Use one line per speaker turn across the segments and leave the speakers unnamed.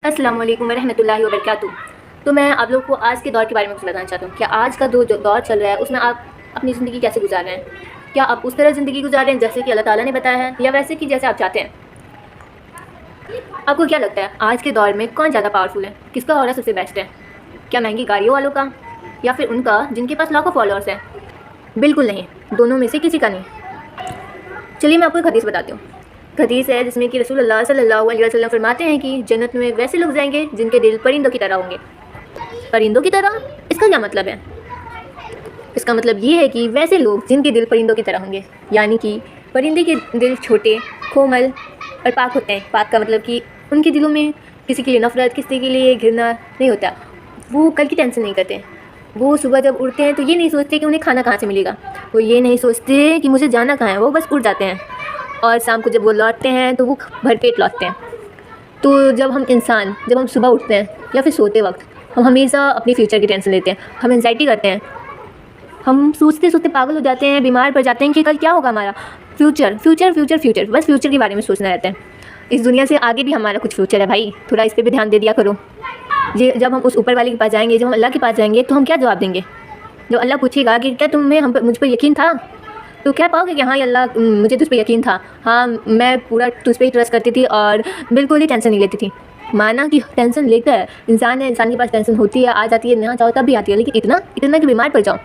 अस्सलाम वालेकुम रहमतुल्लाहि व बरकातुहू। तो मैं आप लोग को आज के दौर के बारे में कुछ बताना चाहता हूँ। क्या आज का जो दौर चल रहा है उसमें आप अपनी ज़िंदगी कैसे गुजार रहे हैं? क्या आप उस तरह ज़िंदगी गुजार रहे हैं जैसे कि अल्लाह ताला ने बताया है, या वैसे कि जैसे आप चाहते हैं? आपको क्या लगता है आज के दौर में कौन ज़्यादा पावरफुल है? किसका ऑरा सबसे बेस्ट है? क्या महंगी गाड़ियों वालों का, या फिर उनका जिनके पास लाखों फॉलोअर्स हैं? बिल्कुल नहीं, दोनों में से किसी का नहीं। चलिए मैं आपको एक हदीस बताती हूँ। हदीस है जिसमें कि रसूलुल्लाह सल्लल्लाहु अलैहि वसल्लम फरमाते हैं कि जन्नत में वैसे लोग जाएंगे जिनके दिल परिंदों की तरह होंगे। परिंदों की तरह? इसका क्या मतलब है? इसका मतलब ये है कि वैसे लोग जिनके दिल परिंदों की तरह होंगे, यानी कि परिंदे के दिल छोटे, कोमल और पाक होते हैं। पाक का मतलब कि उनके दिलों में किसी के लिए नफ़रत, किसी के लिए घृणा नहीं होता। वो कल की टेंशन नहीं करते। वो सुबह जब उठते हैं तो ये नहीं सोचते कि उन्हें खाना कहाँ से मिलेगा। वो ये नहीं सोचते कि मुझे जाना कहाँ है। वो बस उठ जाते हैं और शाम को जब वो लौटते हैं तो वो भरपेट लौटते हैं। तो जब हम सुबह उठते हैं या फिर सोते वक्त हम हमेशा अपने फ्यूचर की टेंशन लेते हैं। हम एंजाइटी करते हैं। हम सोचते सोचते पागल हो जाते हैं, बीमार पड़ जाते हैं कि कल क्या होगा हमारा। फ्यूचर फ्यूचर फ्यूचर फ्यूचर, बस फ्यूचर के बारे में सोचना रहता है। इस दुनिया से आगे भी हमारा कुछ फ्यूचर है भाई, थोड़ा इस पर भी ध्यान दे दिया करो। ये जब हम उस ऊपर वाले के पास जाएंगे, जब हम अल्लाह के पास जाएंगे, तो हम क्या जवाब देंगे? जब अल्लाह पूछेगा कि क्या मुझ पर यकीन था, तो क्या पाओगे कि हाँ अल्लाह मुझे तुझ पर यकीन था, हाँ मैं पूरा तुझ पर ही ट्रस्ट करती थी और बिल्कुल ही टेंशन नहीं लेती थी। माना कि टेंशन लेकर इंसान है, इंसान के पास टेंशन होती है, आ जाती है, ना चाहो तब भी आती है, लेकिन इतना इतना कि बीमार पड़ जाओ।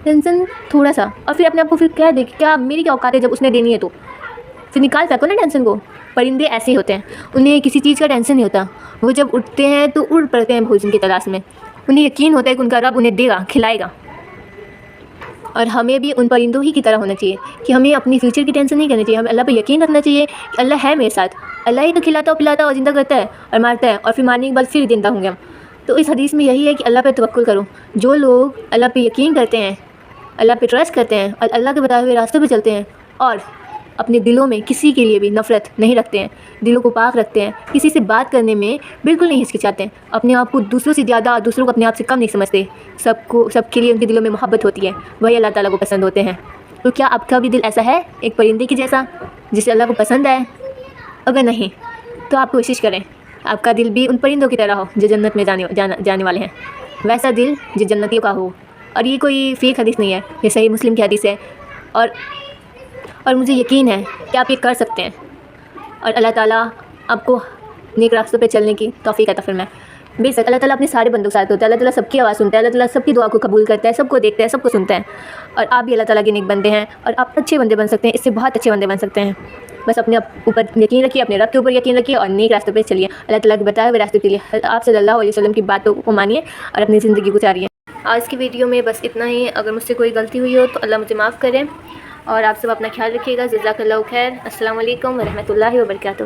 टेंशन थोड़ा सा, और फिर अपने आप को फिर क्या देख, क्या मेरी क्या औकात है जब उसने देनी है, तो फिर निकाल फेंको ना टेंशन को। परिंदे ऐसे ही होते हैं, उन्हें किसी चीज़ का टेंशन नहीं होता। वो जब उठते हैं तो उड़ पड़ते हैं भोजन की तलाश में। उन्हें यकीन होता है कि उनका रब उन्हें देगा, खिलाएगा। और हमें भी उन परिंदों ही की तरह होना चाहिए कि हमें अपनी फ्यूचर की टेंशन नहीं करनी चाहिए। हमें अल्लाह पे यकीन रखना चाहिए कि अल्लाह है मेरे साथ। अल्लाह ही तो खिलाता और पिलाता और ज़िंदा करता है और मारता है, और फिर मारने के बाद फिर ज़िंदा होंगे हम। तो इस हदीस में यही है कि अल्लाह पे तवक्कुल करो। जो लोग अल्लाह पे यकीन करते हैं, अल्लाह पे ट्रस्ट करते हैं और अल्लाह के बताए हुए रास्ते पे चलते हैं, और अपने दिलों में किसी के लिए भी नफ़रत नहीं रखते हैं, दिलों को पाक रखते हैं, किसी से बात करने में बिल्कुल नहीं हिचकिचाते हैं, अपने आप को दूसरों से ज़्यादा और दूसरों को अपने आप से कम नहीं समझते, सबके लिए उनके दिलों में मोहब्बत होती है, वही अल्लाह ताला को पसंद होते हैं। तो क्या आपका भी दिल ऐसा है, एक परिंदे की जैसा, जिसे अल्लाह को पसंद है? अगर नहीं तो आप कोशिश करें आपका दिल भी उन परिंदों की तरह हो जो जन्नत में जाने वाले हैं। वैसा दिल जो जन्नतियों का हो। और ये कोई फेक हदीस नहीं है, ये सही मुस्लिम की हदीस है। और मुझे यकीन है कि आप ये कर सकते हैं, और अल्लाह ताला आपको नेक रास्तों पे चलने की तौफीक अता फरमाए। बेशक अल्लाह ताला अपने सारे बंदों के साथ होता है। अल्लाह ताला सबकी आवाज़ सुनता है, अल्लाह ताला सबकी दुआ को कबूल करता है, सबको देखता है, सबको सुनता है। और आप भी अल्लाह ताला के नेक बंदे हैं, और आप अच्छे बंदे बन सकते हैं, इससे बहुत अच्छे बंदे बन सकते हैं। बस अपने ऊपर यकीन रखिए, अपने रब के ऊपर यकीन रखिए, और नेक रास्तों पे चलिए। अल्लाह ताला के बताए हुए रास्ते के लिए आप सल्लल्लाहु अलैहि वसल्लम की बातों को मानिए और अपनी ज़िंदगी गुजारिए। आज की वीडियो में बस इतना ही। अगर मुझसे कोई गलती हुई हो तो अल्लाह मुझे माफ़ करें, और आप सब अपना ख्याल रखिएगा। जज़ाकल्लाहु खैर। अस्सलाम वालेकुम व रहमतुल्लाहि व बरकातुहू।